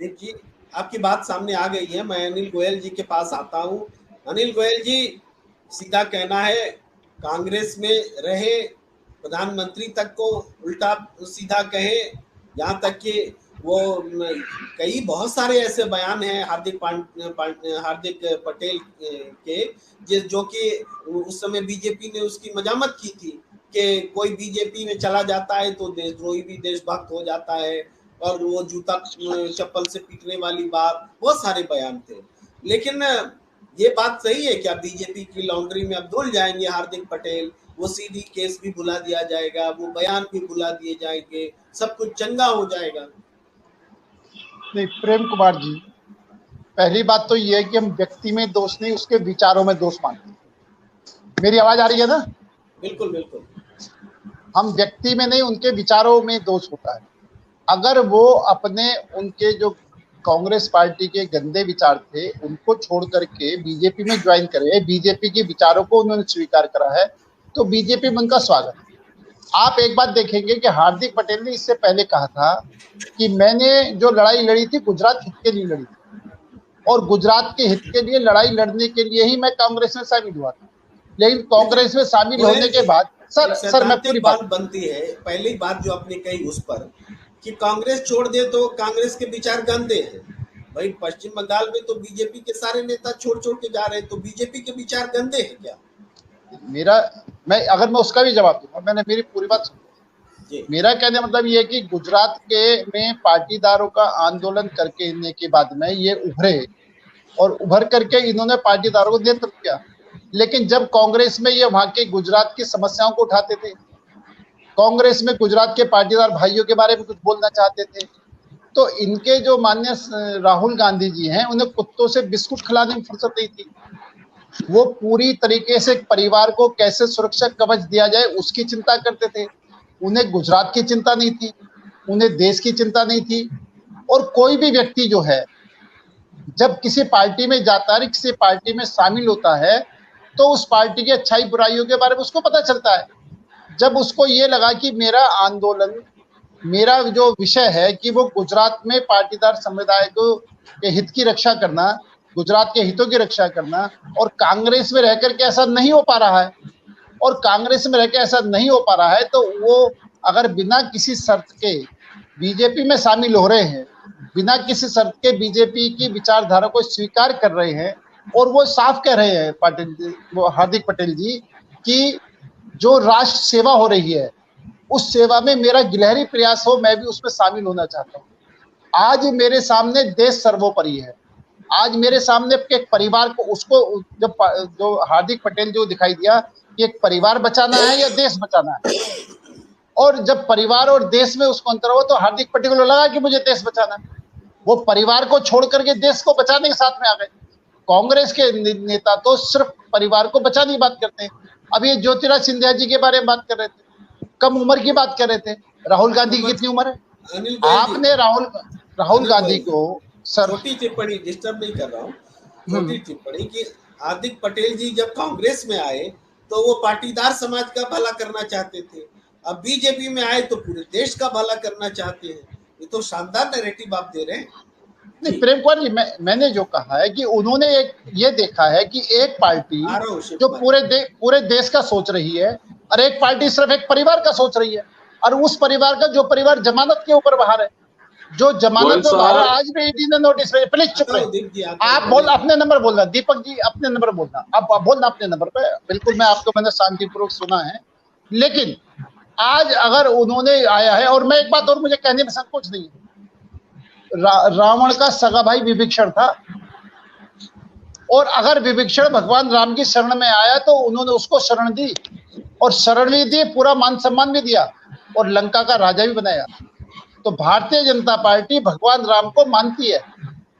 देखिए, आपकी बात सामने आ गई है। मैं अनिल गोयल जी के पास आता हूँ। अनिल गोयल जी, सीधा कहना है, कांग्रेस में रहे, प्रधानमंत्री तक को उल्टा सीधा कहे, यहाँ तक कि वो कई बहुत सारे ऐसे बयान हैं हार्दिक पटेल के, जो कि उस समय बीजेपी ने उसकी मजामत की थी कि कोई बीजेपी में चला जाता है तो देशद्रोही भी देशभक्त हो जाता है, और वो जूता चप्पल से पीटने वाली बात, बहुत सारे बयान थे। लेकिन ये बात सही है क्या बीजेपी की लॉन्ड्री में अब धुल जाएंगे हार्दिक पटेल? वो सीडी केस भी भुला दिया जाएगा, वो बयान भी भुला दिए जाएंगे, सब कुछ चंगा हो जाएगा? नहीं प्रेम कुमार जी, पहली बात तो ये है कि हम व्यक्ति में दोष नहीं, उसके विचारों में दोष मानते हैं। मेरी आवाज आ रही है ना? बिल्कुल बिल्कुल। हम व्यक्ति में नहीं, उनके विचारों में दोष होता है। अगर वो अपने उनके जो कांग्रेस पार्टी के गंदे विचार थे उनको छोड़ करके बीजेपी में ज्वाइन करे, बीजेपी के विचारों को उन्होंने स्वीकार करा है, तो बीजेपी में उनका स्वागत है। आप एक बात देखेंगे कि हार्दिक पटेल ने इससे पहले कहा था कि मैंने जो लड़ाई लड़ी थी गुजरात हित के लिए लड़ी थी, और गुजरात के हित के लिए लड़ाई लड़ने के लिए ही मैं कांग्रेस में शामिल हुआ था। लेकिन कांग्रेस में शामिल होने के बाद सर मैं पूरी बात बनती है, पहली बात जो आपने कही उस पर कि कांग्रेस छोड़ दे तो कांग्रेस के विचार गंदे हैं। भाई पश्चिम बंगाल में तो बीजेपी के सारे नेता छोड़ के जा रहे हैं, तो बीजेपी के विचार गंदे हैं क्या? मैं उसका भी जवाब दूंगा, मैंने मेरी पूरी बात सुनी। मेरा कहने मतलब ये है कि गुजरात के में पाटीदारों का आंदोलन करके के बाद में ये उभरे, और उभर करके इन्होंने पाटीदारों को नेतृत्व किया। लेकिन जब कांग्रेस में ये वहां के गुजरात की समस्याओं को उठाते थे, कांग्रेस में गुजरात के पाटीदार भाइयों के बारे में कुछ बोलना चाहते थे, तो इनके जो माननीय राहुल गांधी जी हैं, उन्हें कुत्तों से बिस्कुट खिलाने में फुर्सत नहीं थी। वो पूरी तरीके से परिवार को कैसे सुरक्षा कवच दिया जाए उसकी चिंता करते थे। उन्हें गुजरात की चिंता नहीं थी, उन्हें देश की चिंता नहीं थी। और कोई भी व्यक्ति जो है जब किसी पार्टी में जाता है, किसी पार्टी में शामिल होता है, तो उस पार्टी की अच्छाई बुराइयों के बारे में उसको पता चलता है। जब उसको ये लगा कि मेरा आंदोलन, मेरा जो विषय है कि वो गुजरात में पाटीदार समुदाय को के हित की रक्षा करना, गुजरात के हितों की रक्षा करना, और कांग्रेस में रह करके ऐसा नहीं हो पा रहा है, और कांग्रेस में रहकर ऐसा नहीं हो पा रहा है, तो वो अगर बिना किसी शर्त के बीजेपी में शामिल हो रहे हैं, बिना किसी शर्त के बीजेपी की विचारधारा को स्वीकार कर रहे हैं, और वो साफ कह रहे हैं हार्दिक पटेल जी कि जो राष्ट्र सेवा हो रही है उस सेवा में मेरा गिलहरी प्रयास हो, मैं भी उसमें शामिल होना चाहता हूँ। आज मेरे सामने देश सर्वोपरि है। आज मेरे सामने एक परिवार को, उसको जो हार्दिक पटेल जो दिखाई दिया कि एक परिवार बचाना है या देश बचाना है, और जब परिवार और देश में उसको अंतर हुआ तो हार्दिक पटेल को लगा कि मुझे देश बचाना है। वो परिवार को छोड़ करके देश को बचाने के साथ में आ गए। कांग्रेस के नेता तो सिर्फ परिवार को बचाने की बात करते हैं। अब ये ज्योतिराज सिंधिया जी के बारे में बात कर रहे थे, कम उम्र की बात कर रहे थे। राहुल गांधी की कितनी उम्र है? आपने राहुल गांधी को छोटी टिप्पणी, डिस्टर्ब नहीं कर रहा हूँ, छोटी टिप्पणी कि हार्दिक पटेल जी जब कांग्रेस में आए तो वो पाटीदार समाज का भला करना चाहते थे, अब बीजेपी में आए तो पूरे देश का भला करना चाहते हैं। ये तो शानदार नैरेटिव आप दे रहे हैं। नहीं प्रेम कुमार जी, मैंने जो कहा है कि उन्होंने ये देखा है कि एक पार्टी जो पूरे देश का सोच रही है, और एक पार्टी सिर्फ एक परिवार का सोच रही है, और उस परिवार का जो परिवार जमानत के ऊपर बाहर है, जो जमानत में बाहर आज भी ईडी ने नोटिस भेजा। प्लीज चुप रहे, आप बोल, अपने नंबर बोलना। दीपक जी अपने नंबर बोलना, आप बोलना अपने नंबर पे। बिल्कुल, मैं आपको मैंने शांतिपूर्वक सुना है। लेकिन आज अगर उन्होंने आया है, और मैं एक बात और मुझे कहने में संकोच नहीं है, रावण का सगा भाई विभीषण था, और अगर विभीषण भगवान राम की शरण में आया तो उन्होंने उसको शरण दी, और शरण भी दी, पूरा मान सम्मान भी दिया, और लंका का राजा भी बनाया। तो भारतीय जनता पार्टी भगवान राम को मानती है,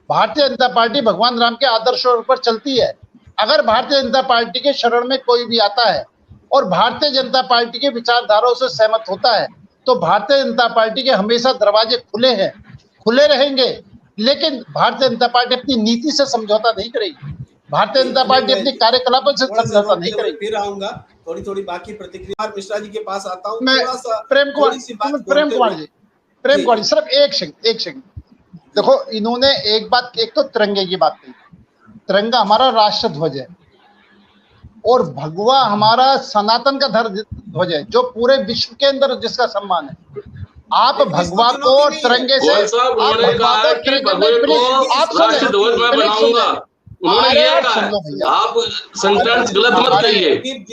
भारतीय जनता पार्टी भगवान राम के आदर्शों पर चलती है। अगर भारतीय जनता पार्टी के शरण में कोई भी आता है और भारतीय जनता पार्टी के विचारधाराओं से सहमत होता है, तो भारतीय जनता पार्टी के हमेशा दरवाजे खुले हैं, खुले रहेंगे। लेकिन भारतीय जनता पार्टी अपनी नीति से समझौता नहीं करेगी, भारतीय जनता पार्टी अपने कार्यकलापों से समझौता नहीं करेगी। फिर आऊंगा, थोड़ी बाकी प्रतिक्रिया मिश्रा जी के पास आता हूँ। मैं प्रेम कुमार जी सिर्फ एक सेकंड, देखो इन्होंने एक तो तिरंगे की बात कही। तिरंगा हमारा राष्ट्र ध्वज है और भगवा हमारा सनातन का ध्वज है, जो पूरे विश्व के अंदर जिसका सम्मान है। आप भगवा को तिरंगे से, आप भगवा को तिरंगे में, आप राष्ट्र ध्वज मैं बनाऊंगा, उन्होंने ये कहा। आप सेंटेंस गलत मत कहिए।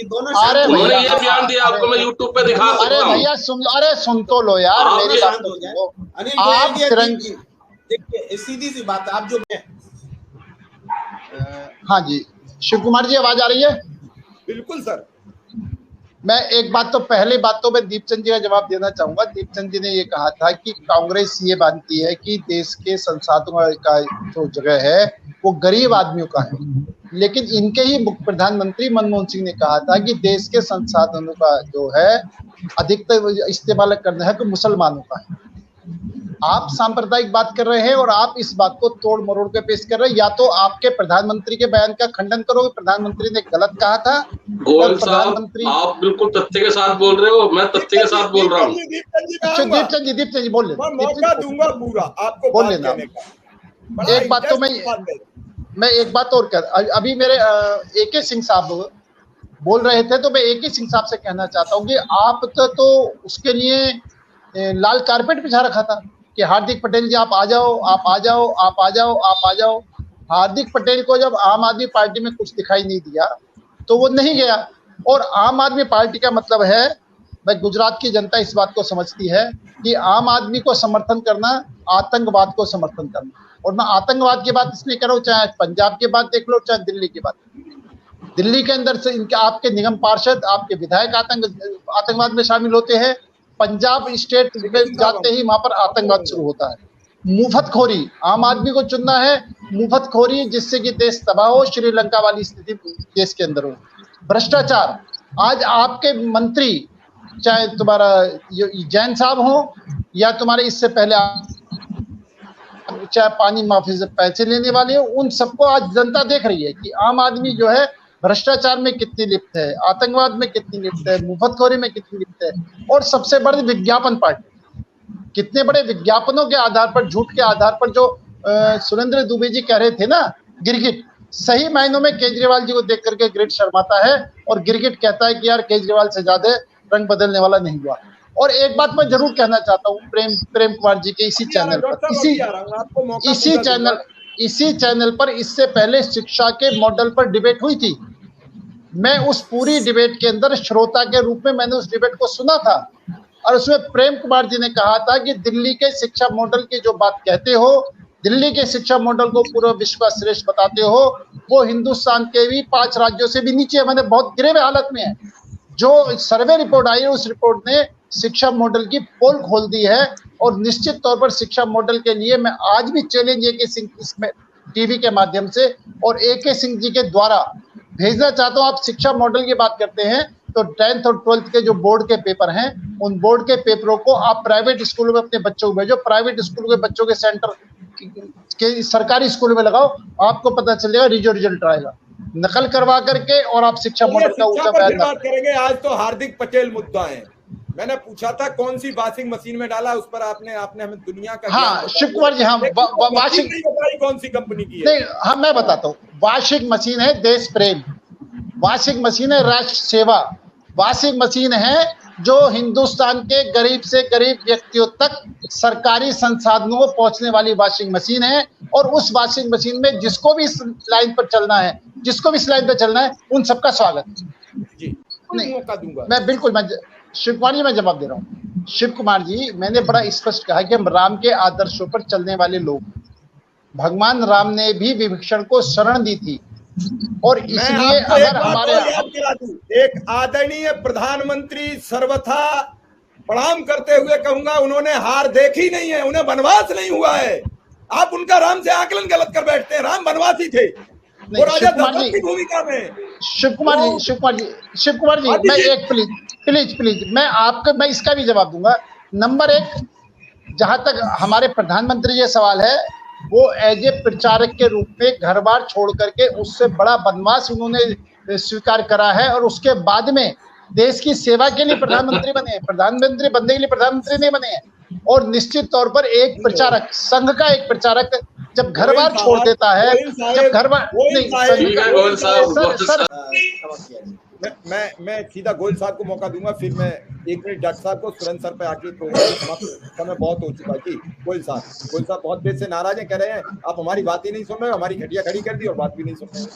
उन्होंने ये बयान दिया, आपको मैं यूट्यूब पे दिखा सकता हूं। अरे भैया सुन तो लो यार, मेरी बात तो सुनो। आप तिरंगे, देखिए सीधी सी बात, आप जो हाँ जी शिव कुमार जी, आवाज आ रही है? बिल्कुल सर। मैं एक बात तो, पहली बात तो मैं दीपचंद जी का जवाब देना चाहूंगा। दीपचंद जी ने ये कहा था कि कांग्रेस ये मानती है कि देश के संसाधनों का जो जगह है वो गरीब आदमियों का है, लेकिन इनके ही प्रधानमंत्री मनमोहन सिंह ने कहा था कि देश के संसाधनों का जो है अधिकतर इस्तेमाल करना है तो मुसलमानों का है। आप सांप्रदायिक बात कर रहे हैं और आप इस बात को तोड़ मरोड़ के पेश कर रहे हैं। या तो आपके प्रधानमंत्री के बयान का खंडन करो, प्रधानमंत्री ने गलत कहा था। गोयल साहब, आप बिल्कुल तत्य के साथ बोल रहे हो, मैं तत्य के साथ बोल रहा हूँ। दीपचंद जी बोल लेना, मौका दूंगा पूरा आपको बोल लेना। एक बात तो मैं एक बात और कर, अभी मेरे AK सिंह साहब बोल रहे थे, तो मैं AK सिंह साहब से कहना चाहता हूँ कि आप तो उसके लिए लाल कारपेट बिछा रखा था कि हार्दिक पटेल जी आप आ जाओ, आप आ जाओ, आप आ जाओ, आप आ जाओ। हार्दिक पटेल को जब आम आदमी पार्टी में कुछ दिखाई नहीं दिया तो वो नहीं गया। और आम आदमी पार्टी का मतलब है, भाई गुजरात की जनता इस बात को समझती है कि आम आदमी को समर्थन करना आतंकवाद को समर्थन करना। और मैं आतंकवाद की बात इसलिए कर रहा हूँ, चाहे पंजाब की बात देख लो, चाहे दिल्ली की बात। दिल्ली के अंदर से इनके आपके निगम पार्षद, आपके विधायक आतंकवाद में शामिल होते हैं। पंजाब स्टेट में जाते ही वहां पर आतंकवाद शुरू होता है। मुफ्तखोरी, आम आदमी को चुनना है मुफ्तखोरी, जिससे कि देश तबाह हो, श्रीलंका वाली स्थिति देश के अंदर हो। भ्रष्टाचार, आज आपके मंत्री चाहे तुम्हारा जैन साहब हो या तुम्हारे इससे पहले चाहे पानी माफी से पैसे लेने वाले हो, उन सबको आज जनता देख रही है कि आम आदमी जो है भ्रष्टाचार में कितनी लिप्त है, आतंकवाद में कितनी लिप्त है, मुफ्तखोरी में कितनी लिप्त है। और सबसे बड़ी विज्ञापन पार्टी, कितने बड़े विज्ञापनों के आधार पर, झूठ के आधार पर, जो सुरेंद्र दुबे जी कह रहे थे ना, गिरगिट, सही मायनों में केजरीवाल जी को देख करके गिरगिट शर्माता है और गिरगिट कहता है कि यार केजरीवाल से ज्यादा रंग बदलने वाला नहीं हुआ। और एक बात मैं जरूर कहना चाहता हूँ प्रेम कुमार जी के इसी चैनल पर, इसी चैनल पर इससे पहले शिक्षा के मॉडल पर डिबेट हुई थी। मैं उस पूरी डिबेट के अंदर श्रोता के रूप में मैंने उस डिबेट को सुना था और उसमें प्रेम कुमार जी ने कहा था कि दिल्ली के शिक्षा मॉडल की जो बात कहते हो, दिल्ली के शिक्षा मॉडल को पूरा विश्व का श्रेष्ठ बताते हो, वो हिंदुस्तान के भी 5 राज्यों से भी नीचे, मैंने बहुत गिरे हुए हालत में है। जो सर्वे रिपोर्ट आई है, उस रिपोर्ट ने शिक्षा मॉडल की पोल खोल दी है। और निश्चित तौर पर शिक्षा मॉडल के लिए मैं आज भी चैलेंज AK सिंह इसमें टीवी के माध्यम से और AK सिंह जी के द्वारा भेजना चाहता हूँ। आप शिक्षा मॉडल की बात करते हैं तो 10th और 12th के जो बोर्ड के पेपर हैं, उन बोर्ड के पेपरों को आप प्राइवेट स्कूलों में अपने बच्चों को भेजो, प्राइवेट स्कूलों के बच्चों के सेंटर के सरकारी स्कूलों में लगाओ, आपको पता चलेगा रिजल्ट आएगा। नकल करवा करके और आप शिक्षा मॉडल का ऊंचा बयान करेंगे। आज तो हार्दिक पटेल मुद्दा है। मैंने पूछा था कौन सी वॉशिंग मशीन में डाला, उस पर आपने हमें दुनिया का, हाँ शिव कुमार जी, हाँ वॉशिंग नहीं बताई कौन सी कंपनी की है। नहीं, हाँ मैं बताता हूँ। वॉशिंग मशीन है देश प्रेम, वॉशिंग मशीन है राष्ट्र सेवा, वॉशिंग मशीन है जो हिंदुस्तान के गरीब से गरीब व्यक्तियों तक सरकारी संसाधनों को पहुंचने वाली वॉशिंग मशीन है। और उस वॉशिंग मशीन में जिसको भी इस लाइन पर चलना है, जिसको भी इस लाइन पर चलना है, उन सबका स्वागत जी। मौका दूंगा मैं, बिल्कुल मैं शिव कुमार जी मैं जवाब दे रहा हूँ। शिव कुमार जी, मैंने बड़ा स्पष्ट कहा कि हम राम के आदर्शों पर चलने वाले लोग, भगवान राम ने भी विभीषण को शरण दी थी और इसलिए अगर हमारे एक आदरणीय प्रधानमंत्री सर्वथा प्रणाम करते हुए कहूंगा, उन्होंने हार देखी नहीं है, उन्हें वनवास नहीं हुआ है। आप उनका राम से आकलन गलत कर बैठते हैं। राम वनवासी थे और राजा दशरथ की भूमिका में। शिव कुमार जी मैं एक प्लीज मैं इसका भी जवाब दूंगा। नंबर 1, जहां तक हमारे प्रधानमंत्री ये सवाल है, वो एज ए प्रचारक के रूप में घर बार छोड़ करके उससे बड़ा वनवास उन्होंने स्वीकार करा है और उसके बाद में देश की सेवा के लिए प्रधानमंत्री बने हैं। प्रधानमंत्री बनने के लिए प्रधानमंत्री नहीं बने हैं, और निश्चित तौर पर एक प्रचारक, संघ का एक प्रचारक जब घर बार छोड़ देता है, जब घर बार मैं सीधा गोयल साहब को मौका दूंगा, फिर मैं 1 मिनट डॉक्टर साहब को, सुरेंद्र सर पे आके समय बहुत हो चुका है जी। गोयल साहब बहुत देर से नाराज हैं, कह रहे हैं आप हमारी बात ही नहीं सुन रहे हो, हमारी घटिया खड़ी कर दी और बात भी नहीं सुन रहे हो।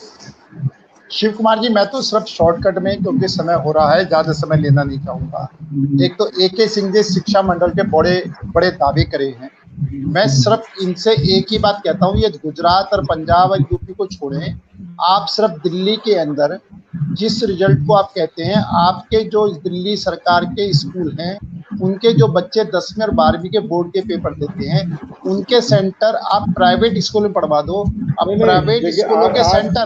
शिव कुमार जी, मैं तो सिर्फ शॉर्टकट में, क्योंकि समय हो रहा है, ज्यादा समय लेना नहीं चाहूंगा। एक तो AK सिंह जी शिक्षा मंडल के बड़े बड़े दावे करे हैं, मैं सिर्फ इनसे एक ही बात कहता हूँ, ये गुजरात और पंजाब और यूपी को छोड़ें, आप सिर्फ दिल्ली के अंदर जिस रिजल्ट को आप कहते हैं, आपके जो दिल्ली सरकार के स्कूल हैं, उनके जो बच्चे 10वीं और 12वीं के बोर्ड के पेपर देते हैं, उनके सेंटर आप प्राइवेट स्कूल में पढ़वा दो। अब प्राइवेट स्कूलों के सेंटर,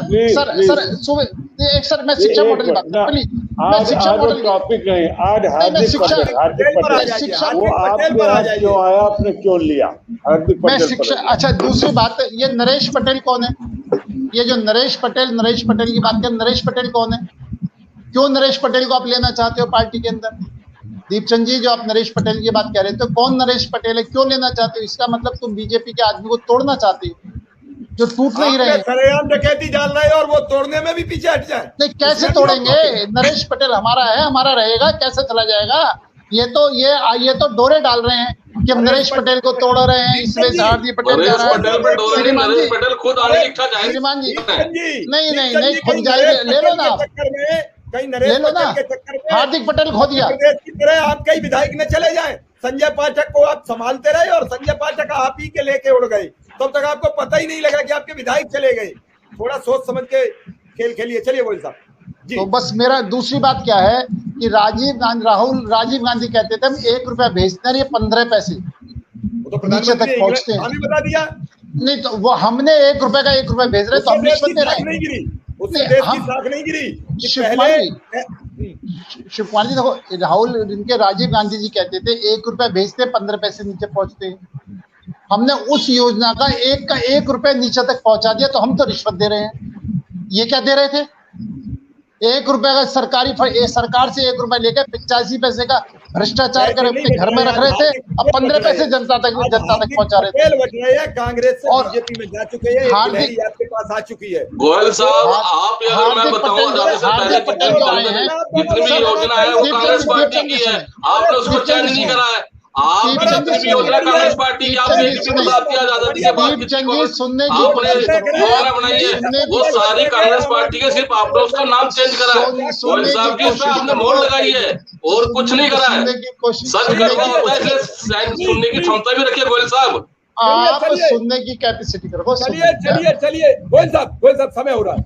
सर मैं शिक्षा मॉडल की बात कर, प्लीज, मैं शिक्षा मॉडल टॉपिक नहीं, आज हार्दिक पटेल क्यों आया, आपने क्यों लिया हार्दिक पटेल? मैं शिक्षा, अच्छा दूसरी बात, ये नरेश पटेल कौन है? ये जो नरेश पटेल की बात करें, नरेश पटेल कौन है? क्यों नरेश पटेल को आप लेना चाहते हो पार्टी के अंदर? दीपचंद जी, जो आप नरेश पटेल की बात कह रहे थे, तो कौन नरेश पटेल है, क्यों लेना चाहते हो? इसका मतलब तुम बीजेपी के आदमी को तोड़ना चाहते हो जो टूट नहीं रहे। डकैती डाल रहे और वो तोड़ने में भी पीछे हट जाए। नहीं, कैसे तोड़ेंगे? नरेश पटेल हमारा है, हमारा रहेगा, कैसे चला जाएगा? ये तो डोरे डाल रहे हैं कि हम नरेश पटेल को तोड़ रहे हैं, इसमें हार्दिक पटेल जा रहा है। श्रीमान जी नहीं खुद जाइए, ले लो ना, ले लो ना, हार्दिक पटेल खो दिया। आप कई विधायक ने चले जाए, संजय पाठक को आप संभालते रहे और संजय पाठक आप ही के लेके उड़ गए, तब तक आपको पता ही नहीं लगा कि आपके विधायक चले गए। थोड़ा सोच समझ के खेल खेलिए। चलिए गोयल साहब जी। तो बस मेरा दूसरी बात क्या है कि राजीव गांधी कहते थे हम 1 रुपया भेजते हैं, ये 15 पैसे नीचे तक पहुंचते हैं। हमें बता दिया नहीं, तो वो हमने 1 रुपए का 1 रुपया भेज रहे, तो हम रिश्वत दे रहे हैं। शिवकुमार जी देखो, राजीव गांधी जी कहते थे 1 रुपया भेजते 15 पैसे नीचे पहुंचते हैं। हमने उस योजना का 1 रुपया नीचे तक पहुंचा दिया, तो हम तो रिश्वत दे रहे हैं। ये क्या दे रहे थे? 1 रुपया का सरकार से 1 रुपया लेकर 85 पैसे का भ्रष्टाचार कर अपने घर में रख रहे थे, अब 15 पैसे जनता तक पहुंचा रहे थे। कांग्रेस से बीजेपी में जा चुके हैं, आपके पास आ चुकी है। गोयल साहब, आप अगर मैं बताऊं, जितनी भी योजना है वो कांग्रेस पार्टी की है, आपने उसको चेंज नहीं करा है। आप जितनी भी योजना कांग्रेस पार्टी की, आपने आजादी के बाद आपने योजना बनाई है, वो सारी कांग्रेस पार्टी के, सिर्फ आपने उसका नाम चेंज करा है। गोयल साहब की उसमें आपने मोहर लगाई है और कुछ नहीं करा है। सच करना होता है, इसलिए सुनने की क्षमता भी रखिए गोयल साहब। आप सुनने की कैपेसिटी करो। चलिए गोयल साहब समय हो रहा है।